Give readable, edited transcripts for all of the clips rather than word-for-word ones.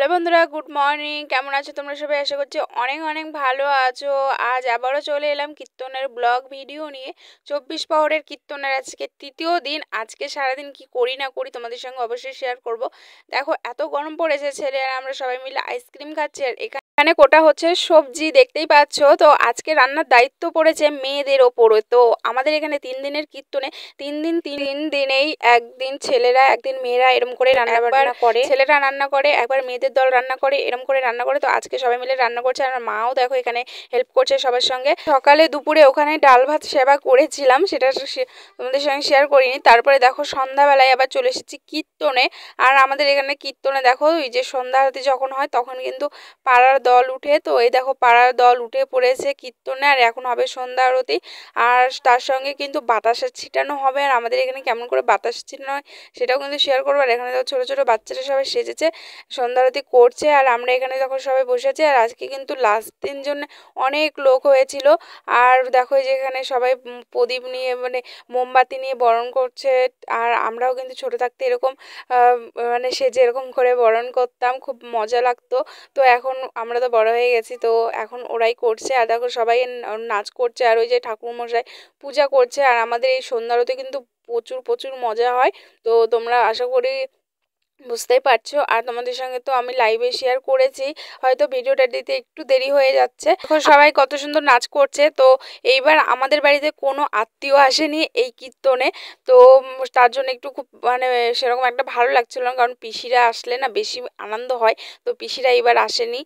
Hello বন্ধুরা, good morning. কেমন আছো তোমরা সবাই? আশা করছি অনেক অনেক ভালো আছো। আজ আবারও চলে এলাম কীর্তনের ব্লগ ভিডিও নিয়ে। 24 প্রহরের কীর্তনের আজকে তৃতীয় দিন। আজকে সারাদিন কি করি না করি তোমাদের সঙ্গে অবশ্যই শেয়ার করব। দেখো, এত গরম পড়েছে, ছেলেরা আমরা সবাই মিলে আইসক্রিম খাচ্ছি। আর এখানে কোটা হচ্ছে সবজি, দেখতেই পাচ্ছ। তো আজকে রান্নার দায়িত্ব পড়েছে মেয়েদের ওপরে। তো আমাদের এখানে 3 দিনের কীর্তনে 3 দিনেই একদিন ছেলেরা একদিন মেয়েরা এরম করে রান্না বান্না করে। ছেলেরা রান্না করে, একবার মেয়েদের দল রান্না করে, এরম করে রান্না করে। তো আজকে সবাই মিলে রান্না করছে। আর মাও দেখো এখানে হেল্প করছে সবার সঙ্গে। সকালে দুপুরে ওখানে ডাল ভাত সেবা করেছিলাম, সেটা তোমাদের সঙ্গে শেয়ার করিনি। তারপরে দেখো সন্ধ্যাবেলায় আবার চলে এসেছি কীর্তনে। আর আমাদের এখানে কীর্তনে দেখো ওই যে সন্ধ্যা আরতি যখন হয় তখন কিন্তু পাড়ার দল উঠে। তো এই দেখো পাড়ার দল উঠে পড়েছে কীর্তনে। আর এখন হবে সন্ধ্যা আরতি, আর তার সঙ্গে কিন্তু বাতাসা ছিটানো হবে। আর আমাদের এখানে কেমন করে বাতাস ছিটানো হয় সেটাও কিন্তু শেয়ার করবো। আর এখানে দেখো ছোটো ছোটো বাচ্চারা সবাই সেজেছে, সন্ধ্যা আরতি করছে। আর আমরা এখানে যখন সবাই বসেছি। আর আজকে কিন্তু লাস্ট দিন জন্য অনেক লোক হয়েছিল। আর দেখো যে এখানে সবাই প্রদীপ নিয়ে মানে মোমবাতি নিয়ে বরণ করছে। আর আমরাও কিন্তু ছোটো থাকতে এরকম মানে সেজে এরকম করে বরণ করতাম, খুব মজা লাগতো। তো এখন আমরা তো বড় হয়ে গেছি, তো এখন ওরাই করছে। আর দেখো সবাই নাচ করছে, আর ওই যে ঠাকুরমশাই পূজা করছে। আর আমাদের এই সন্ধ্যা আরতি কিন্তু প্রচুর প্রচুর মজা হয়। তো তোমরা আশা করি বুঝতেই পারছো। আর তোমাদের সঙ্গে তো আমি লাইভে শেয়ার করেছি, হয়তো ভিডিওটা দিতে একটু দেরি হয়ে যাচ্ছে। এখন সবাই কত সুন্দর নাচ করছে। তো এইবার আমাদের বাড়িতে কোনো আত্মীয় আসেনি এই কীর্তনে। তো তার জন্য একটু খুব মানে সেরকম একটা ভালো লাগছিল না, কারণ পিসিরা আসলে না বেশি আনন্দ হয়। তো পিসিরা এইবার আসেনি।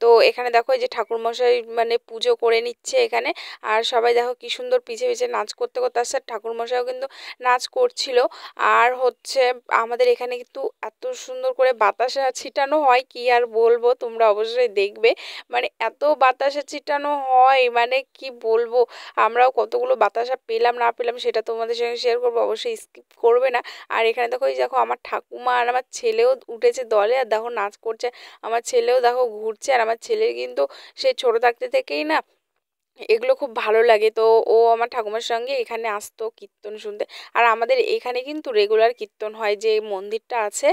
তো এখানে দেখো এই যে ঠাকুরমশাই মানে পুজো করে নিচ্ছে এখানে। আর সবাই দেখো কি সুন্দর পিছে পিছে নাচ করতে করতে আসছে। ঠাকুরমশাইও কিন্তু নাচ করছিল। আর হচ্ছে আমাদের এখানে কিন্তু এত সুন্দর করে বাতাসা ছিটানো হয়, কি আর বলবো, তোমরা অবশ্যই দেখবে। মানে এত বাতাসা ছিটানো হয়, মানে কি বলবো। আমরাও কতগুলো বাতাসা পেলাম না পেলাম সেটা তোমাদের সঙ্গে শেয়ার করবো, অবশ্যই স্কিপ করবে না। আর এখানে দেখো এই দেখো আমার ঠাকুমা আর আমার ছেলেও উঠেছে দলে। আর দেখো নাচ করছে, আমার ছেলেও দেখো ঘুরছে। আর আমার ছেলের কিন্তু সে ছোট থাকতে থেকেই না এগুলো খুব ভালো লাগে। তো ও আমার ঠাকুমার সঙ্গে এখানে আসতো কীর্তন শুনতে। আর আমাদের এখানে কিন্তু রেগুলার কীর্তন হয়, যে মন্দিরটা আছে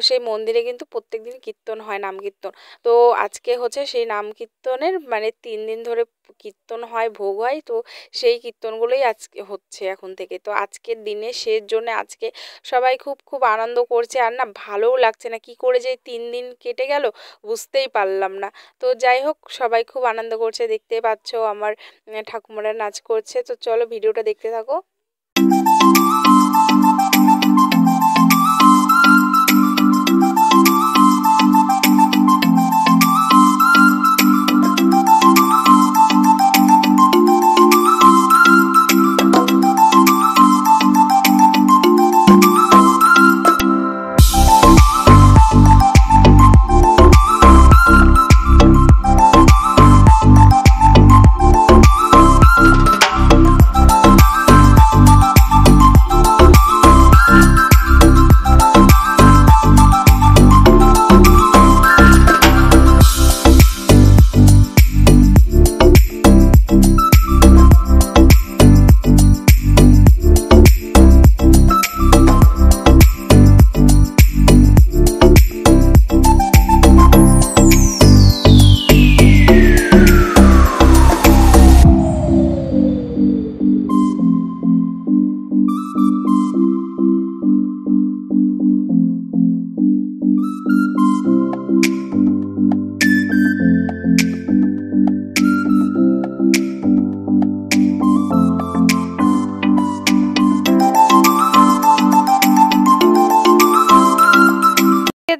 সেই মন্দিরে কিন্তু প্রত্যেকদিন কীর্তন হয়, নাম কীর্তন। তো আজকে হচ্ছে সেই নাম কীর্তনের মানে 3 দিন ধরে কীর্তন হয়, ভোগ হয়। তো সেই কীর্তনগুলোই আজকে হচ্ছে এখন থেকে। তো আজকের দিনে শেষ জন্য আজকে সবাই খুব খুব আনন্দ করছে। আর না ভালোও লাগছে না, কি করে যে 3 দিন কেটে গেল বুঝতেই পারলাম না। তো যাই হোক, সবাই খুব আনন্দ করছে, দেখতে পাচ্ছ আমার ঠাকুমারা নাচ করছে। তো চলো ভিডিওটা দেখতে থাকো।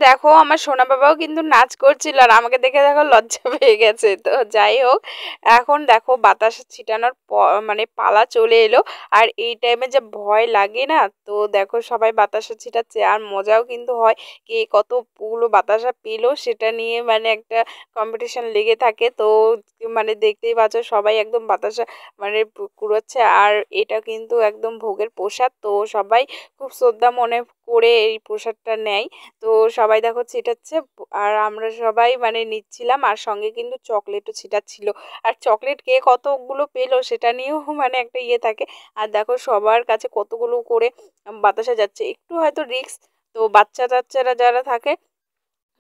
দেখো আমার সোনা বাবাও কিন্তু নাচ করছিল, আর আমাকে দেখে দেখো লজ্জা পেয়ে গেছে। তো যাই হোক, এখন দেখো বাতাস ছিটানোর মানে পালা চলে এলো। আর এই টাইমে যে ভয় লাগে না, তো দেখো সবাই বাতাসা ছিটাচ্ছে। আর মজাও কিন্তু হয়, কে কতগুলো বাতাসা পেলো সেটা নিয়ে মানে একটা কম্পিটিশন লেগে থাকে। তো মানে দেখতেই পাচ্ছ সবাই একদম বাতাসা মানে কুড়োচ্ছে। আর এটা কিন্তু একদম ভোগের প্রসাদ, তো সবাই খুব শ্রদ্ধা মনে করে এই প্রসাদটা নেয়। তো সবাই দেখো ছিটাচ্ছে, আর আমরা সবাই মানে নিচ্ছিলাম। আর সঙ্গে কিন্তু চকলেটও ছিটাচ্ছিল। আর চকলেট কে কতগুলো পেলো সেটা নিয়েও মানে একটা ইয়ে থাকে। আর দেখো সবার কাছে কতগুলো করে বাতাসা যাচ্ছে, একটু হয়তো রিস্ক। তো বাচ্চা টাচ্চারা যারা থাকে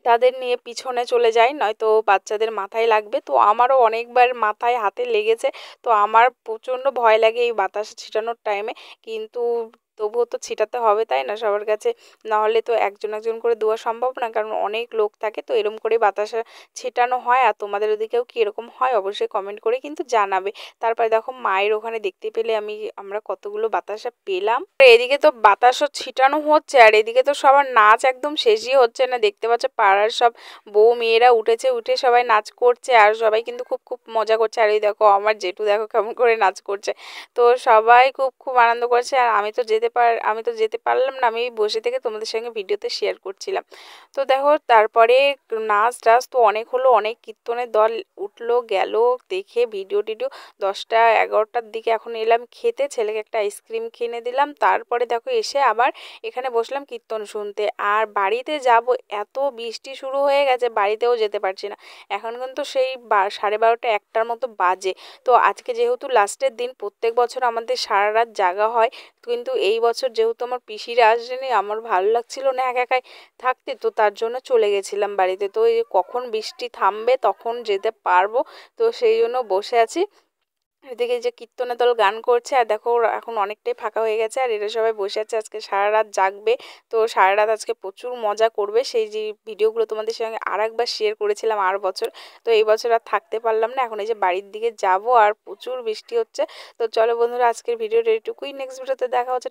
তাদের নিয়ে পিছনে চলে যাই, নয়তো বাচ্চাদের মাথায় লাগবে। তো আমারও অনেকবার মাথায় হাতে লেগেছে। তো আমার প্রচণ্ড ভয় লাগে এই বাতাস ছিটানোর টাইমে, কিন্তু তবুও তো ছিটাতে হবে, তাই না, সবার কাছে। নাহলে তো একজন একজন করে দেওয়া সম্ভব না, কারণ অনেক লোক থাকে। তো এরকম করে বাতাস ছিটানো হয়। আর তোমাদের ওদিকেও কি এরকম হয় অবশ্যই কমেন্ট করে কিন্তু জানাবে। তারপরে দেখো মায়ের ওখানে দেখতে পেলে আমরা কতগুলো বাতাসা পেলাম। এদিকে তো বাতাসও ছিটানো হচ্ছে, আর এদিকে তো সবার নাচ একদম শেষই হচ্ছে না। দেখতে পাচ্ছ পাড়ার সব বউ মেয়েরা উঠেছে, উঠে সবাই নাচ করছে, আর সবাই কিন্তু খুব খুব মজা করছে। আর এই দেখো আমার জেঠু দেখো কেমন করে নাচ করছে। তো সবাই খুব খুব আনন্দ করছে। আর আমি তো যেতে পারলাম না, আমি বসে থেকে তোমাদের সঙ্গে ভিডিওতে শেয়ার করছিলাম। তো দেখো তারপরে নাচ টাচ তো অনেক হলো, অনেক কীর্তনের দল উঠলো গেল। দেখে ভিডিও টিডিও 10টা 11টার দিকে এখন এলাম খেতে, ছেলেকে একটা আইসক্রিম কিনে দিলাম। তারপরে দেখো এসে আবার এখানে বসলাম কীর্তন শুনতে। আর বাড়িতে যাব, এত বৃষ্টি শুরু হয়ে গেছে, বাড়িতেও যেতে পারছি না। এখন কিন্তু সেই 12:30 1টার মতো বাজে। তো আজকে যেহেতু লাস্টের দিন, প্রত্যেক বছর আমাদের সারা রাত জাগা হয়, কিন্তু এই বছর যেহেতু আমার পিসিরা আসেনি, আমার ভালো লাগছিল না একা একাই থাকতে, তো তার জন্য চলে গেছিলাম বাড়িতে। তো এই কখন বৃষ্টি থামবে তখন যেতে পারবো, তো সেই জন্য বসে আছি। এদিকে যে কীর্তনের দল গান করছে, আর দেখো এখন অনেকটাই ফাঁকা হয়ে গেছে, আর এরা সবাই বসে আছে, আজকে সারা রাত জাগবে। তো সারা রাত আজকে প্রচুর মজা করবে। সেই যে ভিডিওগুলো তোমাদের সঙ্গে আর একবার শেয়ার করেছিলাম আর বছর, তো এই বছর আর থাকতে পারলাম না। এখন এই যে বাড়ির দিকে যাব, আর প্রচুর বৃষ্টি হচ্ছে। তো চলো বন্ধুরা, আজকের ভিডিওটা এইটুকুই, নেক্সট ভিডিওতে দেখা হচ্ছে।